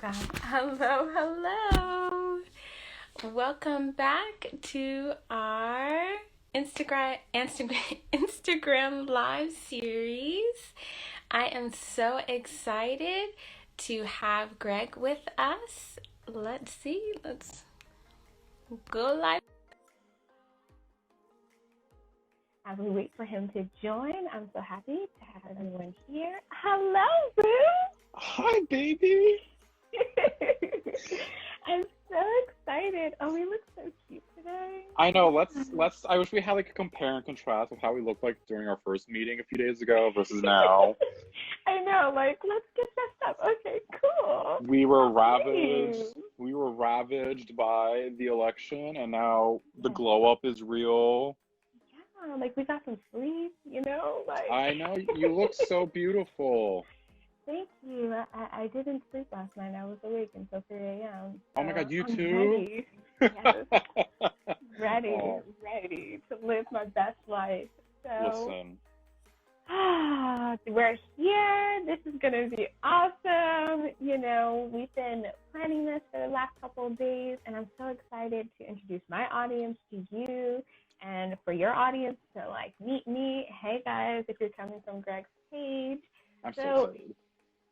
God. Hello, hello. Welcome back to our Instagram Live Series. I am so excited to have Greg with us. Let's go live. As we wait for him to join, I'm so happy to have everyone here. Hello, Boo. Hi, baby. I'm so excited. Oh, we look so cute today. I know. Let's. I wish we had like a compare and contrast of how we looked like during our first meeting a few days ago versus now. I know. Like, let's get dressed up. Okay, cool. We were ravaged. We were ravaged by the election, and now the glow up is real. Yeah, like we got some sleep. You know, like. I know. You look so beautiful. Thank you. I didn't sleep last night. I was awake until 3 a.m. So oh my God, you I'm too? Ready. Yes. Ready to live my best life. So, listen. We're here. This is going to be awesome. You know, we've been planning this for the last couple of days, and I'm so excited to introduce my audience to you and for your audience to, like, meet me. Hey, guys, if you're coming from Greg's page. I'm so excited.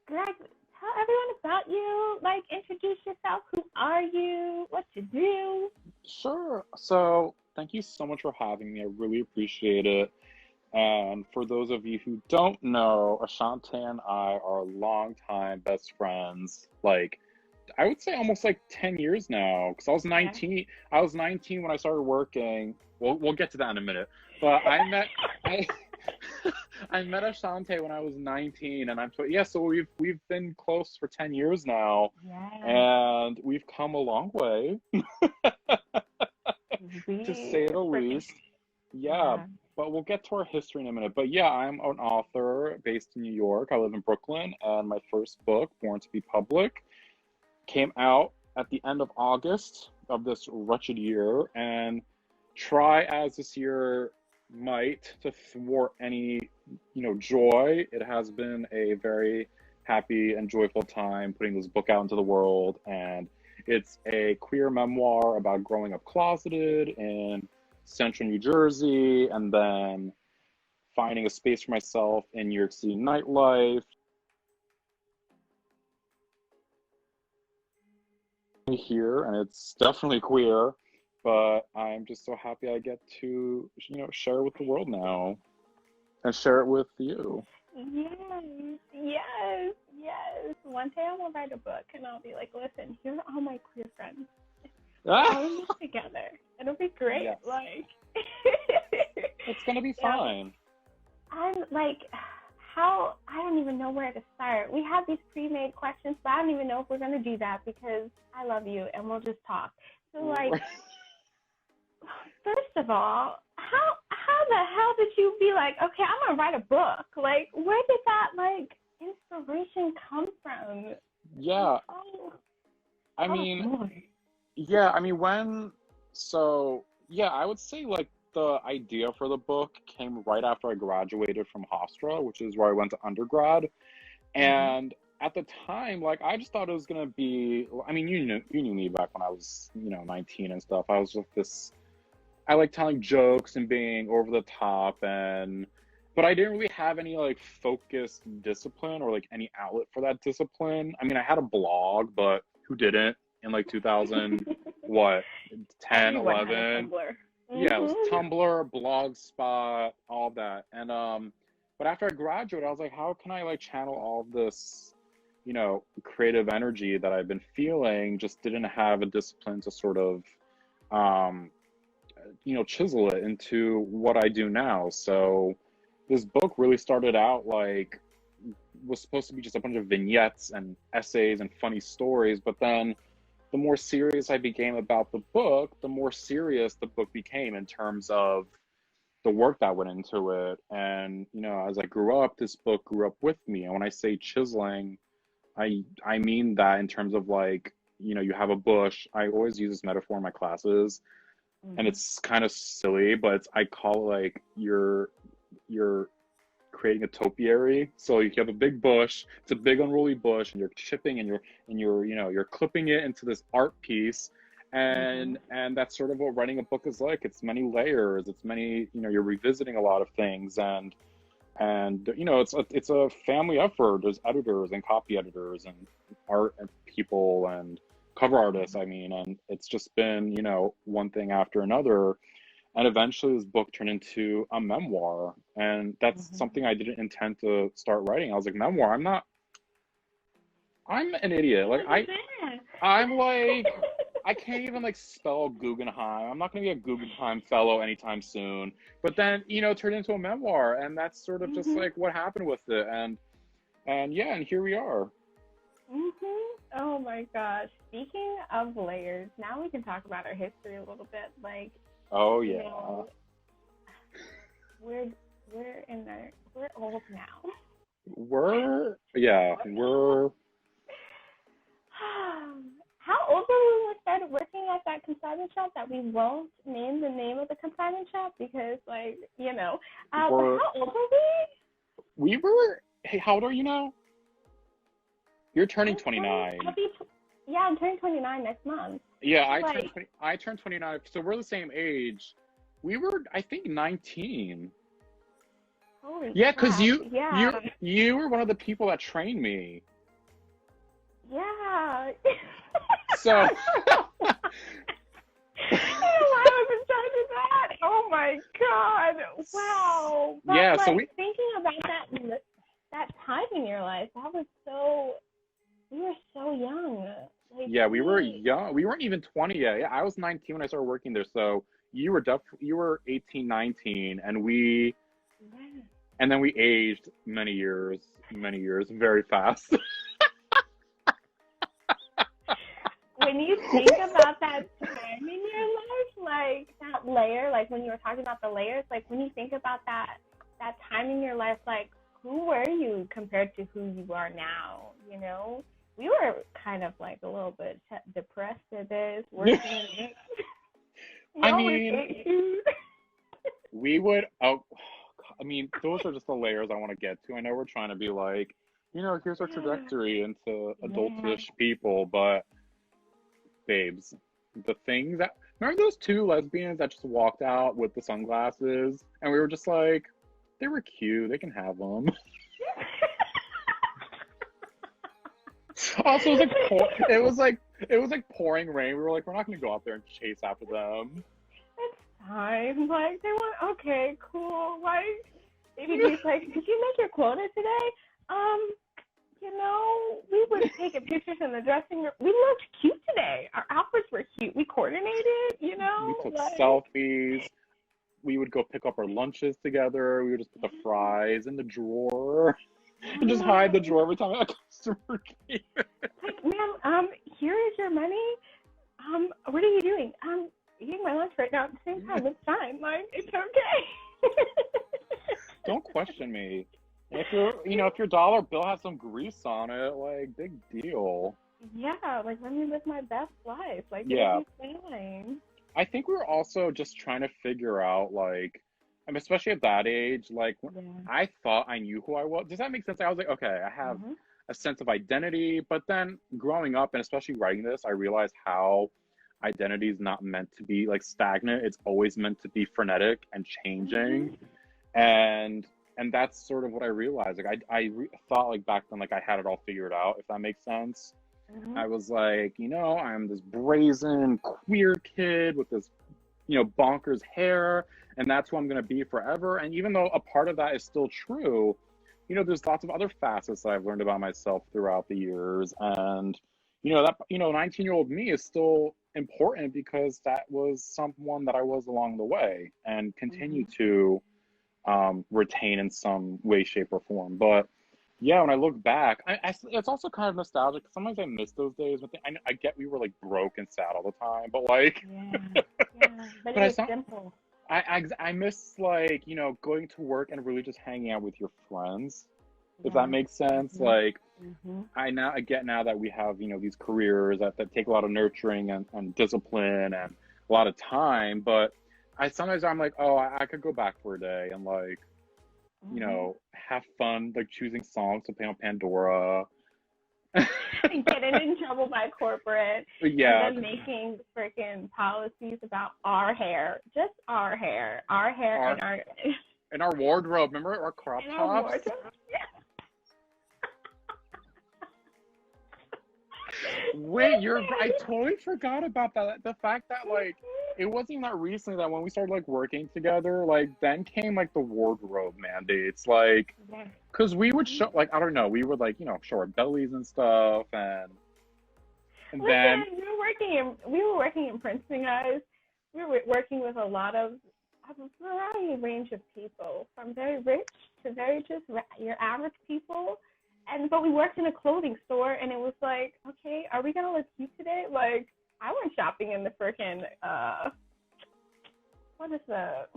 Greg, tell everyone about you. Like, introduce yourself. Who are you? What you do? Sure. So, thank you so much for having me. I really appreciate it. And for those of you who don't know, Ashanti and I are longtime best friends. Like, I would say almost like 10 years now. Because I was 19. Yeah. I was 19 when I started working. We'll get to that in a minute. But I met Ashanti when I was 19, and so we've been close for 10 years now, and we've come a long way, to say the least. Yeah, but we'll get to our history in a minute. But yeah, I'm an author based in New York. I live in Brooklyn, and my first book, Born to Be Public, came out at the end of August of this wretched year, and try as this year might to thwart any joy, it has been a very happy and joyful time putting this book out into the world. And it's a queer memoir about growing up closeted in central New Jersey and then finding a space for myself in New York City nightlife. Here, and it's definitely queer, but I'm just so happy I get to, share it with the world now and share it with you. Yes. One day I will write a book and I'll be like, listen, here are all my queer friends. All of us together. It'll be great. Yes. Like, it's going to be fine. I'm like, I don't even know where to start. We have these pre-made questions, but I don't even know if we're going to do that because I love you and we'll just talk. So, like, first of all, how the hell did you be like, okay, I'm going to write a book? Like, where did that, like, inspiration come from? Yeah. I would say, like, the idea for the book came right after I graduated from Hofstra, which is where I went to undergrad. And at the time, like, I just thought it was going to be, I mean, you knew me back when I was, 19 and stuff. I was just I like telling jokes and being over the top, but I didn't really have any, like, focused discipline or, like, any outlet for that discipline. I mean, I had a blog, but who didn't in, like, 2000, 10, 11? Yeah, it was Tumblr, Blogspot, all that. And, but after I graduated, I was like, how can I, like, channel all this, creative energy that I've been feeling, just didn't have a discipline to sort of, chisel it into what I do now. So this book really started out was supposed to be just a bunch of vignettes and essays and funny stories, but then the more serious I became about the book, the more serious the book became in terms of the work that went into it. And, as I grew up, this book grew up with me. And when I say chiseling, I mean that in terms of, like, you have a bush. I always use this metaphor in my classes, and it's kind of silly, but I call it, like, your creating a topiary. So you have a big bush, it's a big unruly bush, and you're chipping and you're clipping it into this art piece. And that's sort of what writing a book is like. It's many layers, it's many, you're revisiting a lot of things, and it's a family effort. There's editors and copy editors and art and people and cover artists, and it's just been, one thing after another. And eventually this book turned into a memoir. And that's something I didn't intend to start writing. I was like, memoir? I'm an idiot. Like, I'm like, I can't even spell Guggenheim. I'm not going to be a Guggenheim fellow anytime soon. But then, it turned into a memoir. And that's sort of just what happened with it. And here we are. Oh my gosh. Speaking of layers, now we can talk about our history a little bit. Oh yeah. We're old now. How old were we when we started working at that consignment shop that we won't name the name of the consignment shop because how old were we? We were, hey, how old are you now? You're turning 29. I'm turning 29 next month. Yeah, I turned 29, so we're the same age. We were, I think, 19. Holy yeah, because you were one of the people that trained me. Yeah. So. I don't know why I was in charge of that. Oh my God. Wow. But yeah, so thinking about that time in your life, we were so young. We were young. We weren't even 20 yet. Yeah, I was 19 when I started working there. So you were 18, 19, and then we aged many years, very fast. When you think about that time in your life, that layer, when you were talking about the layers, when you think about that time in your life, who were you compared to who you are now, We were kind of a little bit depressed at this, working in it. We would, those are just the layers I want to get to. I know we're trying to be here's our trajectory into adultish people, but babes, the things that, remember those two lesbians that just walked out with the sunglasses, and we were just they were cute, they can have them. Also, it was like pouring rain. We were we're not going to go out there and chase after them. It's fine. They went, okay, cool. Maybe he's did you make your quota today? We were taking pictures in the dressing room. We looked cute today. Our outfits were cute. We coordinated, We took selfies. We would go pick up our lunches together. We would just put the fries in the drawer. And just hide the drawer every time a customer came. Ma'am, here is your money. What are you doing? I'm eating my lunch right now at the same time. It's fine. It's okay. Don't question me. If your dollar bill has some grease on it, big deal. Yeah, let me live my best life. Yeah. Fine. I think we were also just trying to figure out, especially at that age, I thought I knew who I was. Does that make sense? I was okay, I have a sense of identity, but then growing up and especially writing this, I realized how identity is not meant to be stagnant. It's always meant to be frenetic and changing. And that's sort of what I realized. I thought back then, I had it all figured out, if that makes sense. I was I'm this brazen queer kid with this, bonkers hair, and that's who I'm going to be forever. And even though a part of that is still true, there's lots of other facets that I've learned about myself throughout the years. And, 19-year-old me is still important because that was someone that I was along the way and continue to retain in some way, shape, or form. But yeah, when I look back, it's also kind of nostalgic. Sometimes I miss those days. But I get we were broke and sad all the time. But but it was simple. I miss going to work and really just hanging out with your friends, if that makes sense. I get now that we have these careers that take a lot of nurturing and discipline and a lot of time. But sometimes I'm oh, I could go back for a day and you know, have fun, like choosing songs to play on Pandora. And getting in trouble by corporate. Yeah. And then making freaking policies about our hair. Just our hair. Our hair and our wardrobe. Remember our crop tops? Our wardrobe. Yeah. Wait, I totally forgot about that. The fact that, like, it wasn't even that recently that when we started, like, working together, like, then came, like, the wardrobe mandates, like, because we would show, like, I don't know, we would, like, you know, show our bellies and stuff, and then... We were working in Princeton, guys. We were working with a variety range of people, from very rich to very just your average people. But we worked in a clothing store, and it was like, okay, are we gonna look cute today? Like, I went shopping in the freaking what is the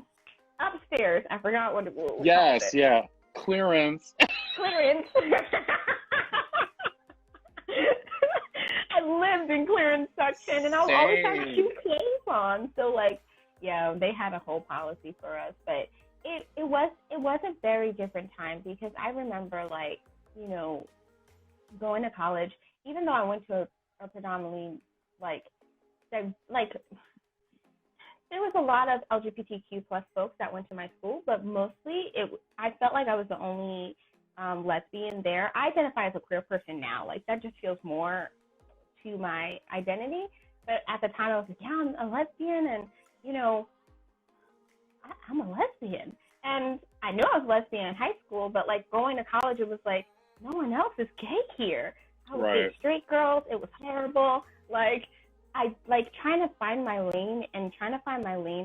upstairs? I forgot what it was. Yes, yeah, clearance. Clearance. I lived in clearance section, and I always had cute clothes on. So, like, yeah, they had a whole policy for us, but it was a very different time, because I remember, like, you know, going to college, even though I went to a predominantly, like, there was a lot of LGBTQ+ folks that went to my school, but mostly I felt like I was the only lesbian there. I identify as a queer person now. Like, that just feels more to my identity. But at the time, I was like, yeah, I'm a lesbian, and, you know, I'm a lesbian. And I knew I was lesbian in high school, but, like, going to college, it was like, no one else is gay here. I was with straight girls. It was horrible. Like, I trying to find my lane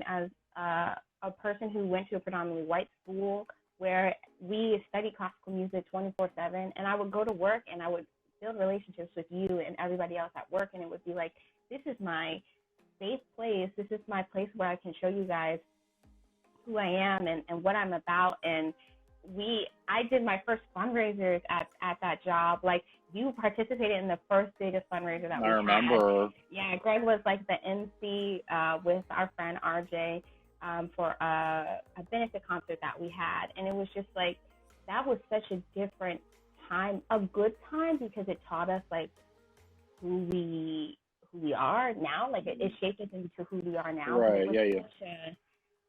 as a person who went to a predominantly white school where we studied classical music 24/7, and I would go to work and I would build relationships with you and everybody else at work, and it would be like, this is my safe place. This is my place where I can show you guys who I am and what I'm about. And I did my first fundraisers at that job. Like, you participated in the first biggest fundraiser that we had. I remember. Yeah, Greg was like the MC with our friend RJ for a benefit concert that we had. And it was just like, that was such a different time, a good time, because it taught us, like, who we are now. Like, it shaped us into who we are now. Right, it was such a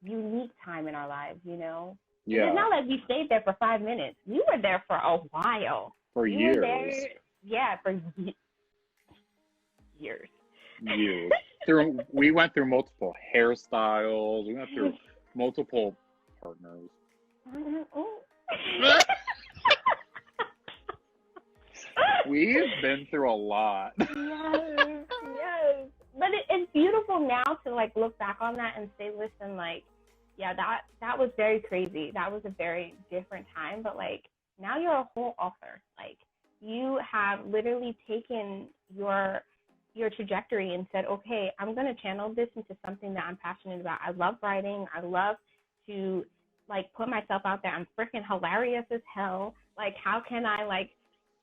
unique time in our lives, you know? Yeah. It's not like we stayed there for 5 minutes. We were there for a while. For years. For years. Years. We went through multiple hairstyles. We went through multiple partners. We've been through a lot. Yes. But it's beautiful now to, like, look back on that and say, listen, like, yeah, that was very crazy. That was a very different time. But, like, now you're a whole author. Like, you have literally taken your trajectory and said, okay, I'm going to channel this into something that I'm passionate about. I love writing. I love to, like, put myself out there. I'm freaking hilarious as hell. Like, how can I, like,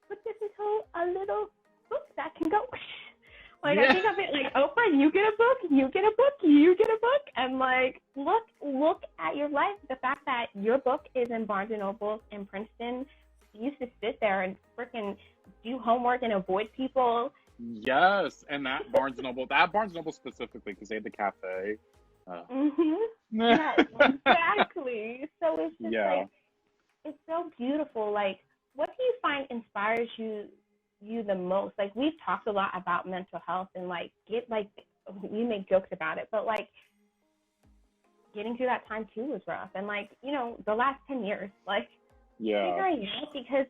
put this into a little book that can go... Like, I think of it like, Oprah, you get a book, you get a book, you get a book. And, like, look at your life. The fact that your book is in Barnes & Noble in Princeton. You used to sit there and freaking do homework and avoid people. Yes, and that Barnes & Noble specifically, because they had the cafe. Yes, exactly. So it's just like, it's so beautiful. Like, what do you find inspires you the most? Like, we've talked a lot about mental health and, like, we make jokes about it, but, like, getting through that time too was rough. And, like, you know, the last 10 years, like, figuring it out, because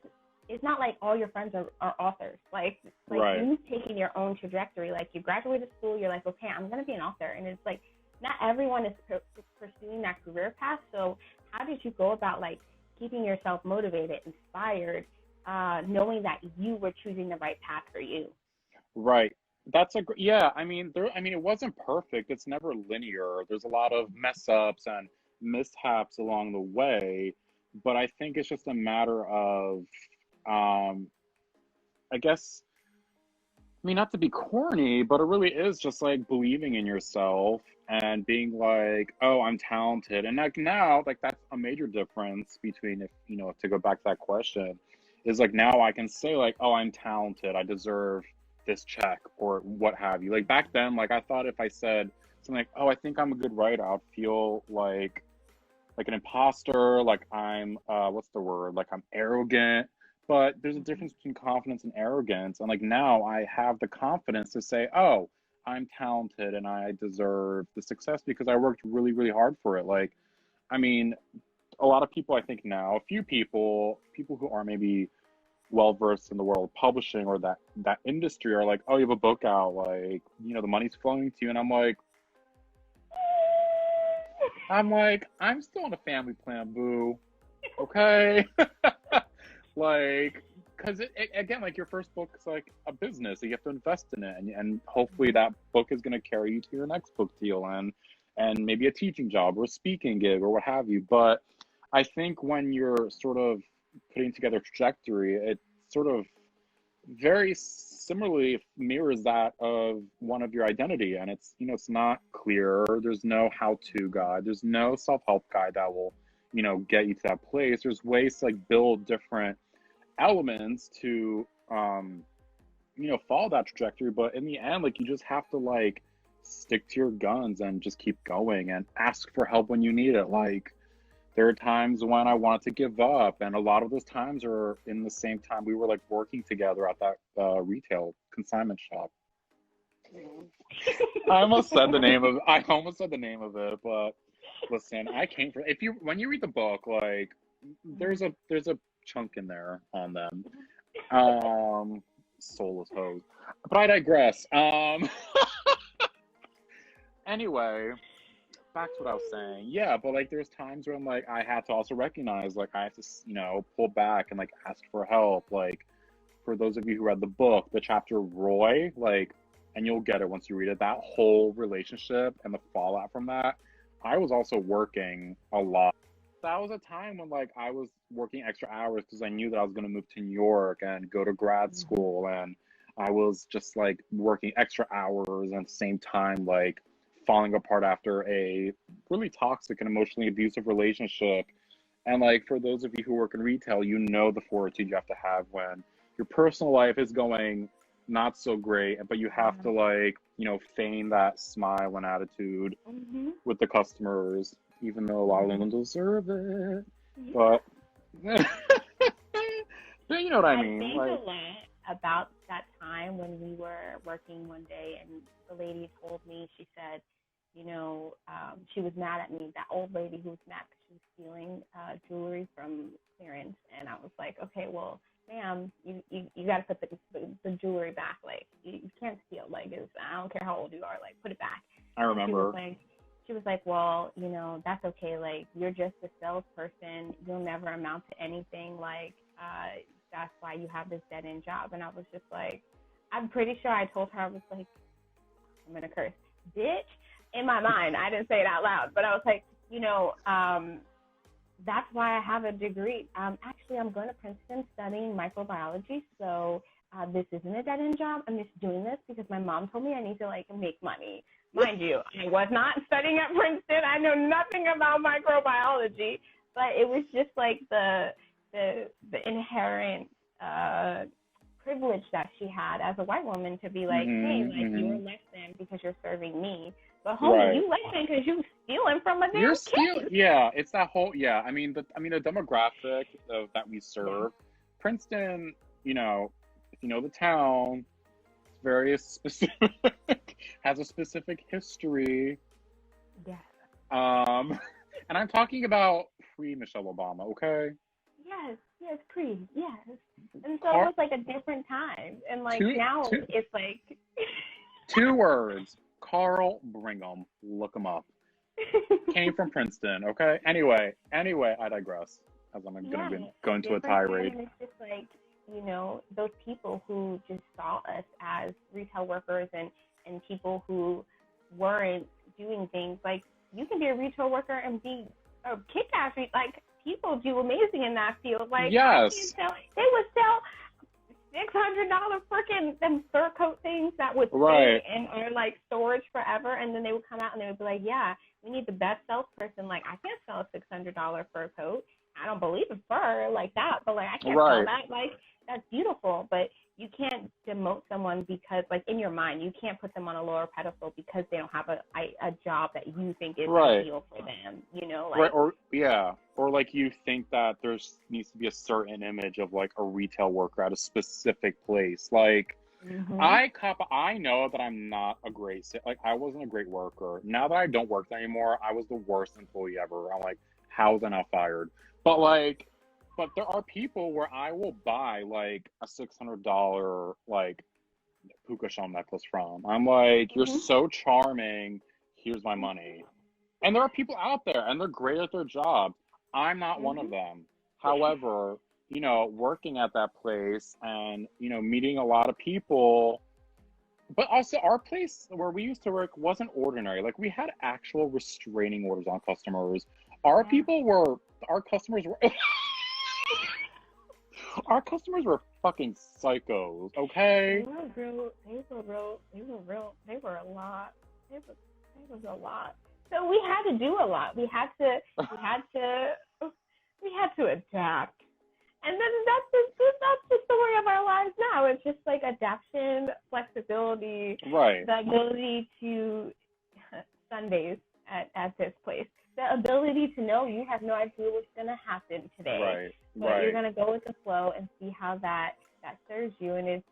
it's not like all your friends are authors. Like you've taken your own trajectory. Like, you graduated school, you're like, okay, I'm going to be an author. And it's like, not everyone is pursuing that career path. So how did you go about, like, keeping yourself motivated, inspired, knowing that you were choosing the right path for you? Right. I mean, it wasn't perfect. It's never linear. There's a lot of mess ups and mishaps along the way, but I think it's just a matter of, I guess, I mean, not to be corny, but it really is just like believing in yourself and being like, oh, I'm talented. And like now, like that's a major difference between, if, you know, to go back to that question, is like now I can say like, oh, I'm talented. I deserve this check or what have you. Like back then, like I thought if I said something like, oh, I think I'm a good writer, I'd feel like an imposter, like I'm, what's the word? Like I'm arrogant. But there's a difference between confidence and arrogance. And like now I have the confidence to say, oh, I'm talented and I deserve the success because I worked really, really hard for it. Like, I mean, a lot of people, I think now, a few people who are maybe well versed in the world of publishing or that industry are like, oh, you have a book out, like, you know, the money's flowing to you. And I'm like, I'm still on a family plan, boo. Okay. Like, because again, like your first book is like a business, so you have to invest in it, and hopefully that book is going to carry you to your next book deal and maybe a teaching job or a speaking gig or what have you. But I think when you're sort of putting together a trajectory, it sort of very similarly mirrors that of one of your identity, and it's, you know, it's not clear. There's no how-to guide. There's no self-help guide that will, you know, get you to that place. There's ways to like build different elements to you know, follow that trajectory, but in the end, like you just have to like stick to your guns and just keep going and ask for help when you need it. Like there are times when I wanted to give up, and a lot of those times are in the same time we were like working together at that retail consignment shop. I almost said the name of it, but listen, I came from, when you read the book, like there's a chunk in there on them. Soulless hoes. But I digress. Anyway, back to what I was saying. Yeah, but like there's times when like I had to also recognize like I have to, you know, pull back and like ask for help. Like for those of you who read the book, the chapter Roy, like, and you'll get it once you read it, that whole relationship and the fallout from that, I was also working a lot. That was a time when like I was working extra hours because I knew that I was going to move to New York and go to grad school, and I was just like working extra hours and at the same time like falling apart after a really toxic and emotionally abusive relationship. And like for those of you who work in retail, you know the fortitude you have to have when your personal life is going not so great, but you have to like, you know, feign that smile and attitude with the customers, even though a lot of them don't deserve it. But you know what I mean? I think like, a lot about that time when we were working one day, and the lady told me, she said, you know, she was mad at me, that old lady who was mad because she was stealing jewelry from clearance. And I was like, okay, well, ma'am, you got to put the jewelry back. Like, you can't steal. Like, I don't care how old you are. Like, put it back. I remember. She was like, well, you know, that's okay. Like, you're just a salesperson. You'll never amount to anything. Like, that's why you have this dead-end job. And I was just like, I'm pretty sure I told her, I was like, I'm going to curse, bitch. In my mind, I didn't say it out loud, but I was like, you know, that's why I have a degree. Actually, I'm going to Princeton studying microbiology, so this isn't a dead-end job. I'm just doing this because my mom told me I need to, like, make money. Mind you, I was not studying at Princeton. I know nothing about microbiology, but it was just, like, the inherent privilege that she had as a white woman to be like, hey, like, you were less than because you're serving me. But homie, you less than because you stealing from a damn kid. Yeah, it's that whole, yeah. I mean, the demographic that we serve, Princeton, you know the town, it's very specific, has a specific history. Yes. And I'm talking about pre-Michelle Obama, okay? Yes, pre, yes. And so it was like a different time. And like now it's like... 2 words. Carl Brigham. Look him up. Came from Princeton, okay? Anyway, I digress, as I'm going to go into a tirade. And it's just like, you know, those people who just saw us as retail workers and people who weren't doing things. Like, you can be a retail worker and be a kick-ass. Like, people do amazing in that field. Like, yes. they would sell $600 freaking them fur coat things that would Right. stay and are like storage forever, and then they would come out and they would be like, yeah, we need the best salesperson. Like, I can't sell a $600 fur coat. I don't believe in fur like that, but like I can't sell that. Like, that's beautiful, but you can't demote someone because, like, in your mind, you can't put them on a lower pedestal because they don't have a job that you think is ideal for them, you know? Like, or like you think that there's needs to be a certain image of like a retail worker at a specific place. Like, I know that I'm not a great, like, I wasn't a great worker. Now that I don't work there anymore, I was the worst employee ever. I'm like, how was I not fired? But there are people where I will buy like a $600 like puka shell necklace from. I'm like, you're so charming. Here's my money. And there are people out there and they're great at their job. I'm not one of them. However, you know, working at that place and, you know, meeting a lot of people, but also our place where we used to work wasn't ordinary. Like, we had actual restraining orders on customers. Our customers were our customers were fucking psychos, okay? They were a lot. It was a lot. So we had to do a lot. We had to adapt. And then that's the story of our lives now. It's just like adaptation, flexibility, the ability to Sundays at this place. The ability to know you have no idea what's going to happen today. But you're going to go with the flow and see how that serves you. And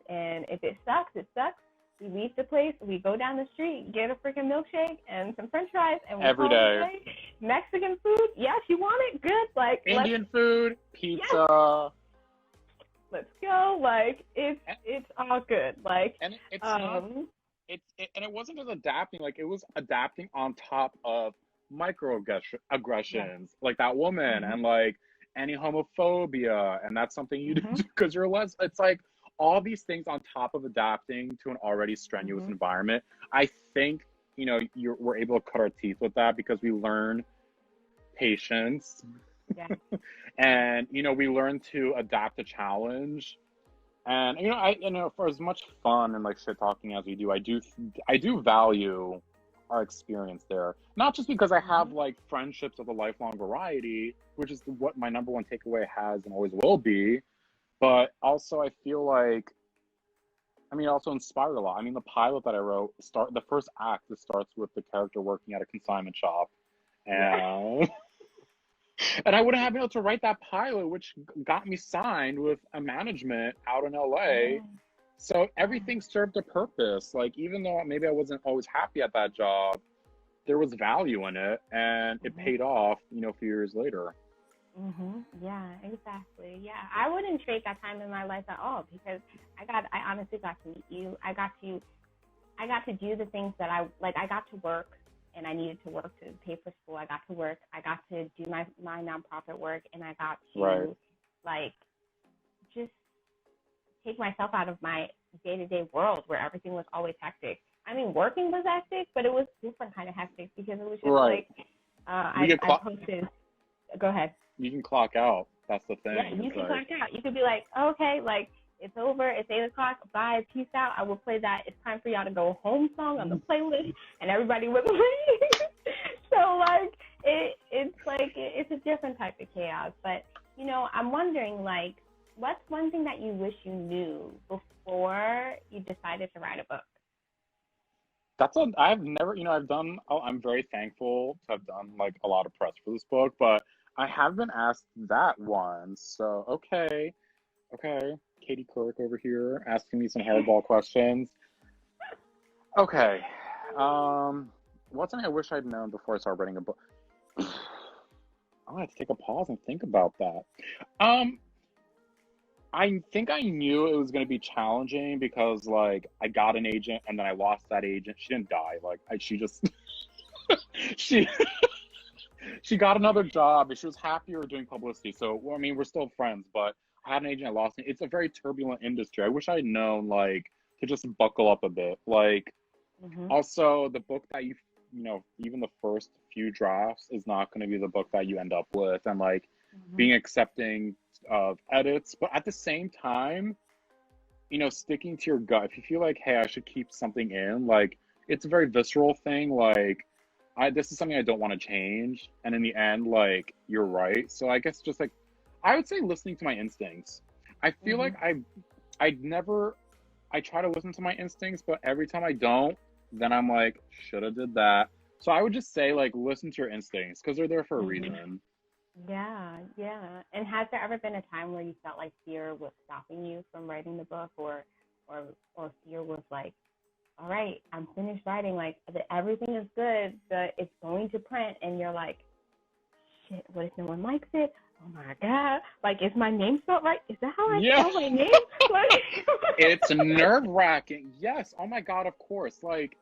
if it sucks, it sucks. We leave the place, we go down the street, get a freaking milkshake and some french fries, and we every day. Mexican food, yes, you want it? Good. Like, Indian food, pizza. Yes. Let's go. Like, it's all good. Like, and it wasn't just adapting, like, it was adapting on top of microaggressions, like that woman, and like any homophobia, and that's something you do because you're less. It's like all these things on top of adapting to an already strenuous environment. I think, you know, we're able to cut our teeth with that because we learn patience. And, you know, we learn to adapt to challenge. And, you know, for as much fun and like shit talking as we do, I do value our experience there. Not just because I have like friendships of a lifelong variety, which is what my number one takeaway has and always will be, but also I feel like, I mean, also inspired a lot. I mean, the pilot that I wrote, the first act, it starts with the character working at a consignment shop, and and I wouldn't have been able to write that pilot, which got me signed with a management out in LA. So everything served a purpose. Like, even though maybe I wasn't always happy at that job, there was value in it, and it paid off, you know, a few years later. Yeah, exactly. Yeah, I wouldn't trade that time in my life at all, because I honestly got to meet you. I got to do the things that I got to work, and I needed to work to pay for school. I got to work. I got to do my nonprofit work, and I got to like just take myself out of my day-to-day world where everything was always hectic. I mean, working was hectic, but it was different kind of hectic because it was just like I posted. Go ahead. You can clock out. That's the thing. Yeah, you can clock out. You could be like, okay, like, it's over. It's 8 o'clock. Bye. Peace out. I will play that "It's Time for Y'all to Go Home" song on the playlist, and everybody would leave. So, like, it's a different type of chaos. But, you know, I'm wondering, like, what's one thing that you wish you knew before you decided to write a book? I've never, you know, I'm very thankful to have done like a lot of press for this book, but I have been asked that once. So, okay. Katie Couric over here asking me some hardball questions. Okay. What's something I wish I'd known before I started writing a book? I have to take a pause and think about that. I think I knew it was going to be challenging because, like, I got an agent and then I lost that agent. She didn't die. Like, she just, she got another job and she was happier doing publicity. So, well, I mean, we're still friends, but I had an agent, I lost it. It's a very turbulent industry. I wish I had known, like, to just buckle up a bit. Like, also, the book that you know, even the first few drafts is not going to be the book that you end up with. And, like, being accepting of edits, but at the same time, you know, sticking to your gut. If you feel like, hey, I should keep something in, like, it's a very visceral thing. Like, this is something I don't want to change. And in the end, like, you're right. So I guess just like, I would say listening to my instincts. I feel like I try to listen to my instincts, but every time I don't, then I'm like, should have did that. So I would just say, like, listen to your instincts because they're there for a reason. Yeah, yeah. And has there ever been a time where you felt like fear was stopping you from writing the book, or fear was like, all right, I'm finished writing, like everything is good, it's going to print, and you're like, shit, what if no one likes it? Oh my God, like, is my name spelled right? Is that how I spell my name? Like, it's nerve-wracking. Yes. Oh my God, of course. Like,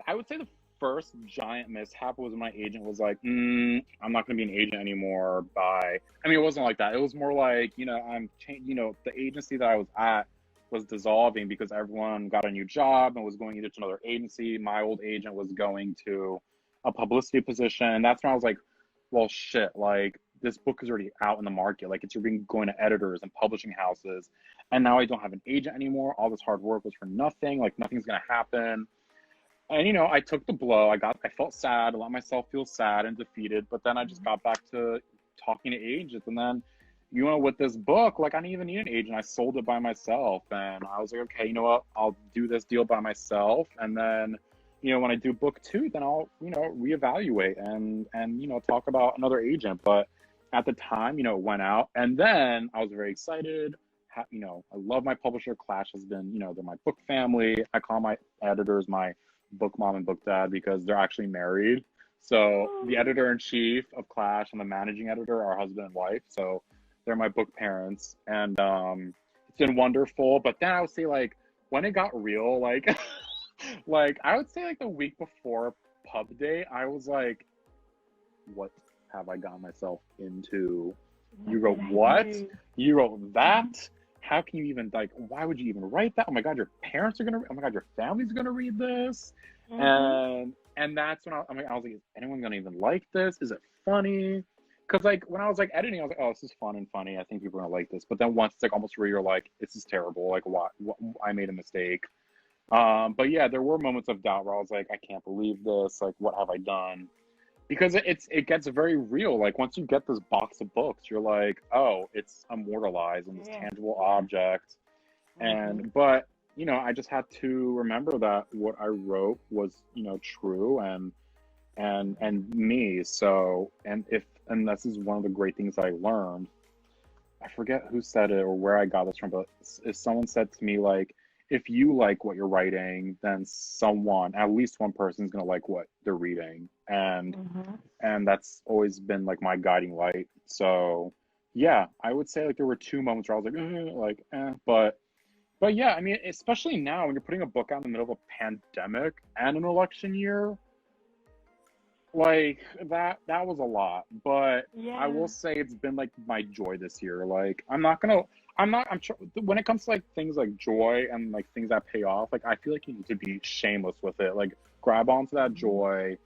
I would say the first giant mishap was when my agent was like, I'm not going to be an agent anymore. Bye. I mean, it wasn't like that. It was more like, you know, the agency that I was at was dissolving because everyone got a new job and was going either to another agency. My old agent was going to a publicity position. That's when I was like, well, shit, like, this book is already out in the market. Like, it's already going to editors and publishing houses. And now I don't have an agent anymore. All this hard work was for nothing. Like, nothing's going to happen. And, you know, I took the blow. I felt sad. I let myself feel sad and defeated. But then I just got back to talking to agents. And then, you know, with this book, like, I didn't even need an agent. I sold it by myself. And I was like, okay, you know what? I'll do this deal by myself. And then, you know, when I do book 2, then I'll, you know, reevaluate and, you know, talk about another agent. But at the time, you know, it went out. And then I was very excited. You know, I love my publisher. Clash has been, you know, they're my book family. I call my editors my book mom and book dad because they're actually married. So the editor-in-chief of Clash and the managing editor are husband and wife. So they're my book parents. And it's been wonderful. But then I would say, like, when it got real, like, like, I would say, like, the week before pub day, I was like, what have I gotten myself into? You wrote what? You wrote that? How can you even, like, why would you even write that? Oh my God, your parents are gonna, oh my God, your family's gonna read this. And that's when I was like, is anyone gonna even like this? Is it funny? Because, like, when I was, like, editing, I was like, oh, this is fun and funny. I think people are gonna like this. But then once it's, like, almost where you're like, this is terrible. Like, what I made a mistake. But yeah, there were moments of doubt where I was like, I can't believe this. Like, what have I done? Because it gets very real. Like, once you get this box of books, you're like, oh, it's immortalized in this tangible object. And, but, you know, I just had to remember that what I wrote was, you know, true and me. So, and this is one of the great things I learned. I forget who said it or where I got this from, but if someone said to me, like, if you like what you're writing, then at least one person is going to like what they're reading. And that's always been, like, my guiding light. So yeah, I would say, like, there were 2 moments where I was like, but yeah, I mean, especially now when you're putting a book out in the middle of a pandemic and an election year, like, that was a lot. But I will say it's been, like, my joy this year. Like, I'm sure when it comes to, like, things like joy and, like, things that pay off, like, I feel like you need to be shameless with it. Like, grab onto that joy,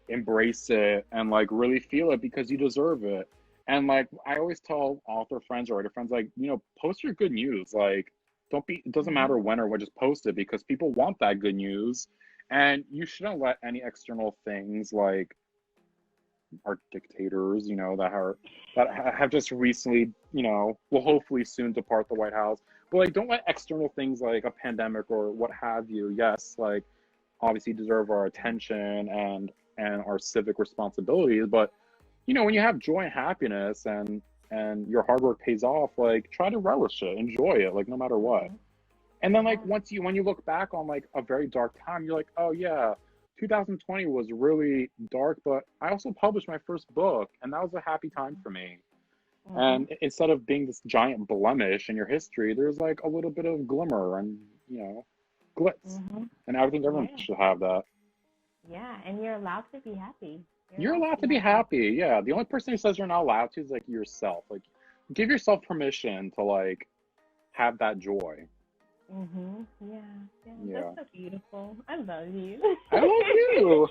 embrace it, and, like, really feel it because you deserve it. And, like, I always tell author friends or writer friends, like, you know, post your good news. Like, it doesn't matter when or what, just post it because people want that good news. And you shouldn't let any external things, like, our dictators, you know, that have just recently, you know, will hopefully soon depart the White House. But, like, don't let external things like a pandemic or what have you, yes, like, obviously deserve our attention and our civic responsibilities. But, you know, when you have joy and happiness and your hard work pays off, like, try to relish it, enjoy it, like, no matter what. And then, like, when you look back on, like, a very dark time, you're like, oh yeah, 2020 was really dark, but I also published my first book, and that was a happy time for me. And instead of being this giant blemish in your history, there's, like, a little bit of glimmer and, you know, glitz. And I think everyone should have that. Yeah, and you're allowed to be happy. You're allowed to be happy. Yeah, the only person who says you're not allowed to is, like, yourself. Like, give yourself permission to, like, have that joy. Yeah. That's so beautiful. I love you. I love you.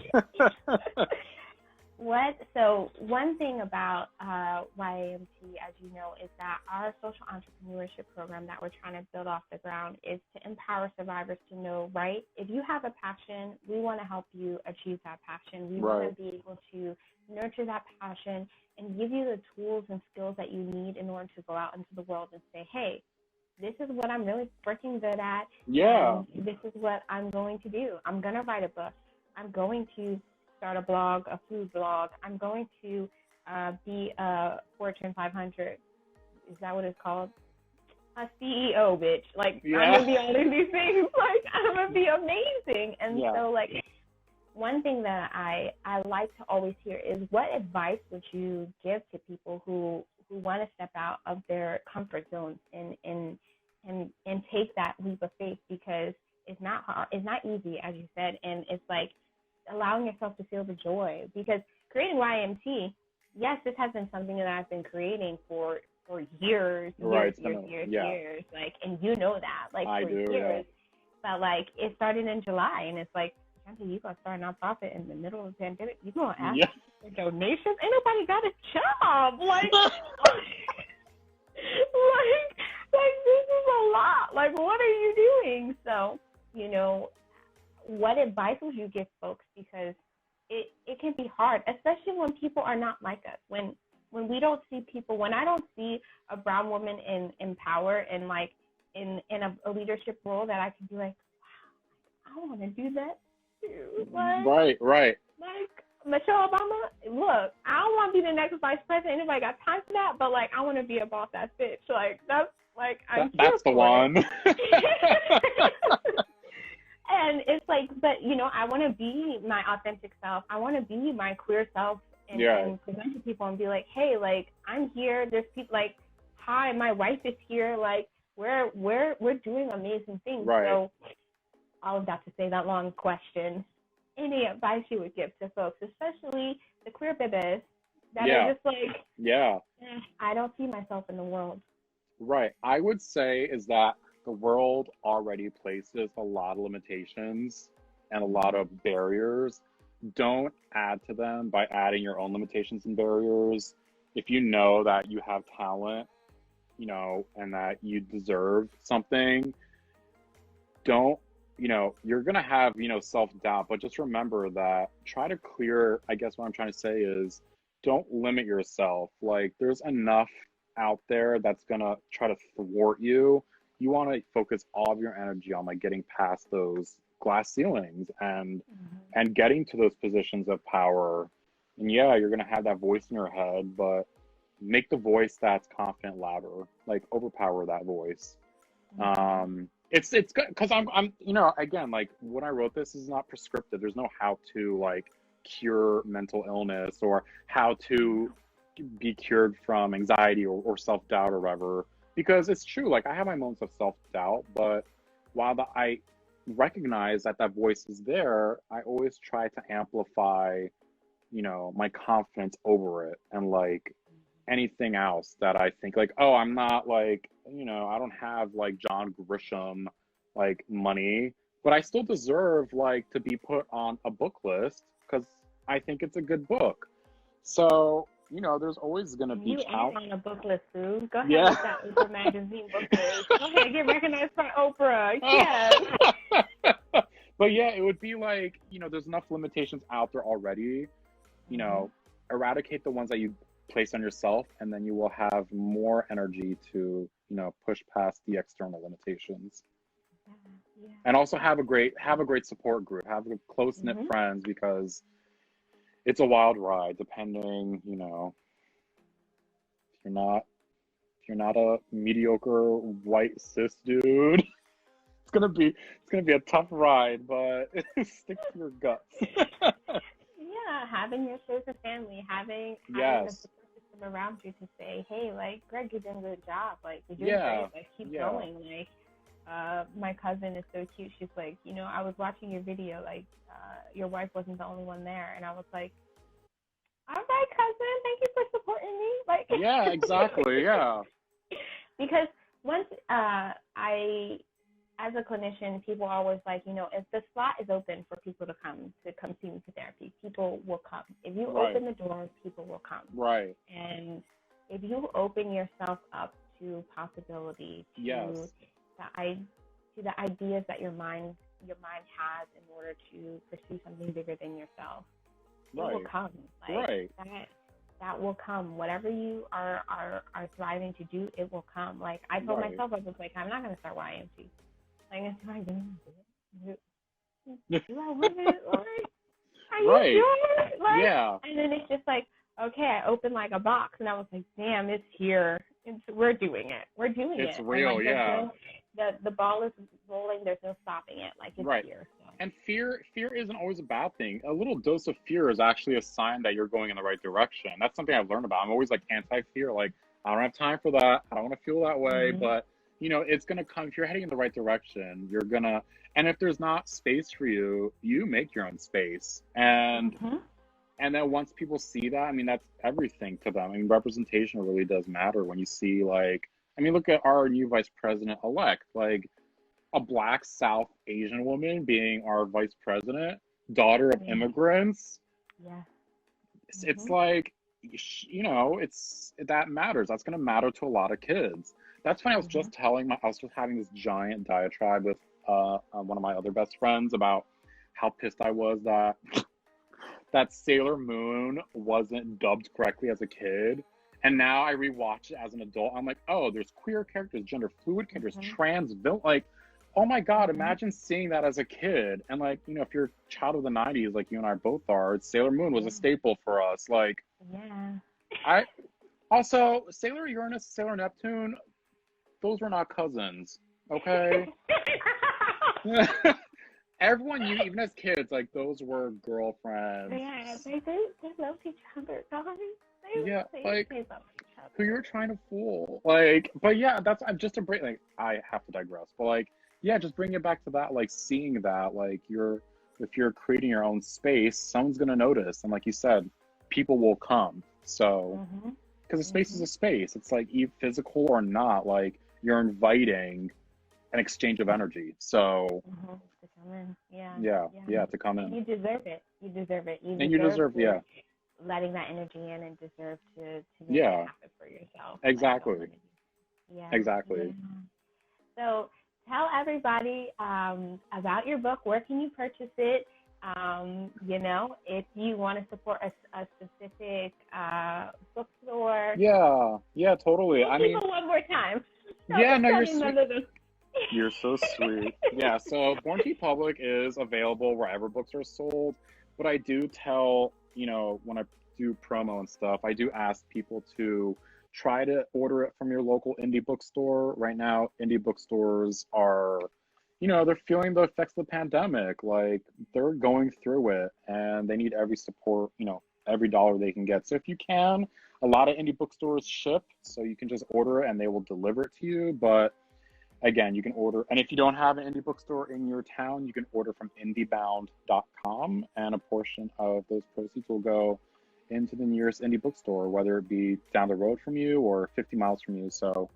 So one thing about YAMT, as you know, is that our social entrepreneurship program that we're trying to build off the ground is to empower survivors to know, right, if you have a passion, we want to help you achieve that passion. We want to be able to nurture that passion and give you the tools and skills that you need in order to go out into the world and say, hey, this is what I'm really freaking good at. Yeah. And this is what I'm going to do. I'm going to write a book. I'm going to start a blog, a food blog. I'm going to be a Fortune 500. Is that what it's called? A CEO, bitch. Like, I'm going to be all of these things. Like, I'm going to be amazing. And so, like, one thing that I like to always hear is, what advice would you give to people who want to step out of their comfort zones and take that leap of faith? Because it's not hard, it's not easy, as you said, and it's like allowing yourself to feel the joy. Because creating YAMT, yes, this has been something that I've been creating for years, years, like, and you know that, like, for years. But like, it started in July, and it's like, you gonna start a nonprofit in the middle of the pandemic? You gonna ask for donations? Ain't nobody got a job. Like, like this is a lot. Like, what are you doing? So, you know, what advice would you give folks? Because it can be hard, especially when people are not like us. When we don't see people, when I don't see a brown woman in power and like in a leadership role that I can be like, wow, I want to do that too. Like, right. Like Michelle Obama, look, I don't want to be the next vice president. Anybody got time for that? But like, I want to be a boss ass bitch. Like, that's like, that's the one. And it's like, but you know, I want to be my authentic self. I want to be my queer self and present to people and be like, hey, like, I'm here. There's people like, hi, my wife is here. Like, we're doing amazing things. Right. So all of that to say that long question, any advice you would give to folks, especially the queer babies that are just like, I don't see myself in the world. Right. I would say is that the world already places a lot of limitations and a lot of barriers. Don't add to them by adding your own limitations and barriers. If you know that you have talent, you know, and that you deserve something, don't, you know, you're going to have, you know, self-doubt, but just remember that, try to clear, I guess what I'm trying to say is, don't limit yourself. Like, there's enough out there that's going to try to thwart you. You want to focus all of your energy on like getting past those glass ceilings and getting to those positions of power. And yeah, you're going to have that voice in your head, but make the voice that's confident louder, like overpower that voice. It's good because I'm you know, again, like when I wrote this is not prescriptive. There's no how to like cure mental illness or how to be cured from anxiety or self-doubt or whatever, because it's true, like I have my moments of self-doubt, but while I recognize that voice is there, I always try to amplify, you know, my confidence over it. And like anything else that I think like, oh, I'm not like, you know, I don't have like John Grisham like money, but I still deserve like to be put on a book list because I think it's a good book. So, you know, there's always going to be you challenge. Are on a book list, Sue. Go ahead with that Oprah magazine book list. Go ahead, get recognized by Oprah. Yes. But yeah, it would be like, you know, there's enough limitations out there already. You know, eradicate the ones that you place on yourself, and then you will have more energy to, you know, push past the external limitations. And also have a great support group, have a close-knit friends, because it's a wild ride, depending, you know, if you're not a mediocre white cis dude, it's gonna be a tough ride, but stick to your guts. Yeah, having your chosen family, having the support system around you to say, hey, like, Greg, you're doing a good job, like, you're doing great, like, keep going. Like, my cousin is so cute. She's like, you know, I was watching your video, like, your wife wasn't the only one there, and I was like, all right, cousin, thank you for supporting me. Like, yeah, exactly, yeah. Because once I as a clinician, people are always like, if the slot is open for people to come see me for therapy, people will come. If you Right. open the door, people will come. Right. And if you open yourself up to possibility, to Yes. the ideas that your mind has in order to pursue something bigger than yourself, it will come. Right. That will come. Whatever you are striving to do, it will come. Like I told myself, I was like, I'm not gonna start YAMT. Like, am I doing it? Do I want it? Like, are you doing it? Like, yeah. And then it's just like, okay, I opened like a box, and I was like, damn, it's here. We're doing it. We're doing it. It's real, and, like, the ball is rolling. There's no stopping it. Like, it's here. So. And fear isn't always a bad thing. A little dose of fear is actually a sign that you're going in the right direction. That's something I've learned about. I'm always like anti-fear. Like, I don't have time for that. I don't want to feel that way. Mm-hmm. But, it's going to come. If you're heading in the right direction, you're going to. And if there's not space for you, you make your own space. And and then once people see that, I mean, that's everything to them. I mean, representation really does matter when you see, like, I mean, look at our new vice president-elect. Like, a Black South Asian woman being our vice president, daughter of immigrants. Yeah. It's like, that matters. That's going to matter to a lot of kids. That's funny. I was just having this giant diatribe with one of my other best friends about how pissed I was that Sailor Moon wasn't dubbed correctly as a kid. And now I rewatch it as an adult. I'm like, oh, there's queer characters, gender fluid characters, trans villain. Like, oh my God, imagine seeing that as a kid. And like, if you're a child of the 90s, like you and I both are, Sailor Moon was a staple for us. Like, also, Sailor Uranus, Sailor Neptune, those were not cousins, okay? Everyone knew, even as kids, like, those were girlfriends. Yeah, they love each other, guys. Who you're trying to fool. Like, but yeah, I'm just a break. Like, I have to digress. But like, yeah, just bring it back to that, like, seeing that, like, if you're creating your own space, someone's going to notice. And like you said, people will come. So, because a space is a space. It's like, physical or not, like, you're inviting an exchange of energy. So, to come in. To come in. You deserve it. You deserve it. You deserve letting that energy in and deserve to make it happen for yourself. Exactly. Exactly. So tell everybody about your book. Where can you purchase it? If you want to support a specific bookstore. Yeah, totally. I mean, one more time. You're sweet. You're so sweet. Yeah, so Born to Be Public is available wherever books are sold. But I do tell, when I do promo and stuff, I do ask people to try to order it from your local indie bookstore. Right now, indie bookstores are, they're feeling the effects of the pandemic. Like, they're going through it and they need every support, every dollar they can get. So if you can, a lot of indie bookstores ship, so you can just order it and they will deliver it to you. But again, you can order, and if you don't have an indie bookstore in your town, you can order from indiebound.com, and a portion of those proceeds will go into the nearest indie bookstore, whether it be down the road from you or 50 miles from you. So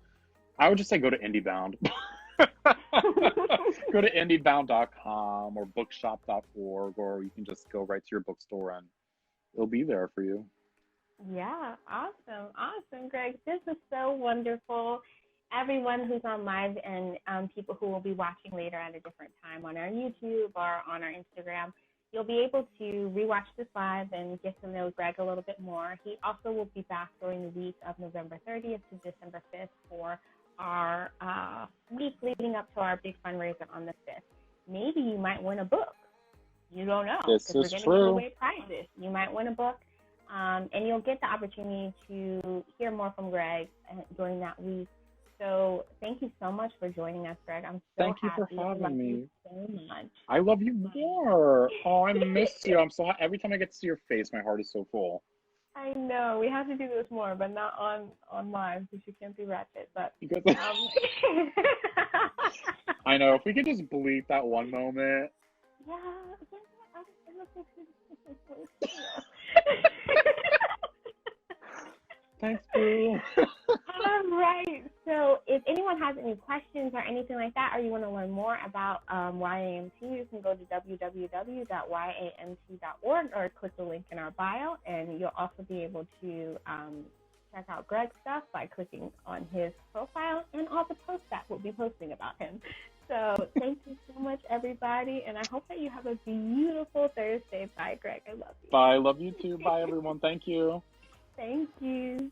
I would just say go to IndieBound. Go to indiebound.com or bookshop.org, or you can just go right to your bookstore and it'll be there for you. Yeah, awesome, Greg. This is so wonderful. Everyone who's on live and people who will be watching later at a different time on our YouTube or on our Instagram, you'll be able to rewatch this live and get to know Greg a little bit more. He also will be back during the week of November 30th to December 5th for our week leading up to our big fundraiser on the 5th. Maybe you might win a book. You don't know. This is we're going to give away prizes. You might win a book, and you'll get the opportunity to hear more from Greg during that week. So thank you so much for joining us, Greg. I'm so happy. Thank you for having me. You so much. I love you more. Oh, I miss you. I'm so every time I get to see your face, my heart is so full. I know. We have to do this more, but not on live because you can't be ratchet. But I know. If we could just bleep that one moment. Yeah. Thanks, Boo. All right. So if anyone has any questions or anything like that, or you want to learn more about YAMT, you can go to www.yamt.org or click the link in our bio, and you'll also be able to check out Greg's stuff by clicking on his profile and all the posts that we'll be posting about him. So thank you so much, everybody, and I hope that you have a beautiful Thursday. Bye, Greg. I love you. Bye. Love you too. Bye, everyone. Thank you. Thank you.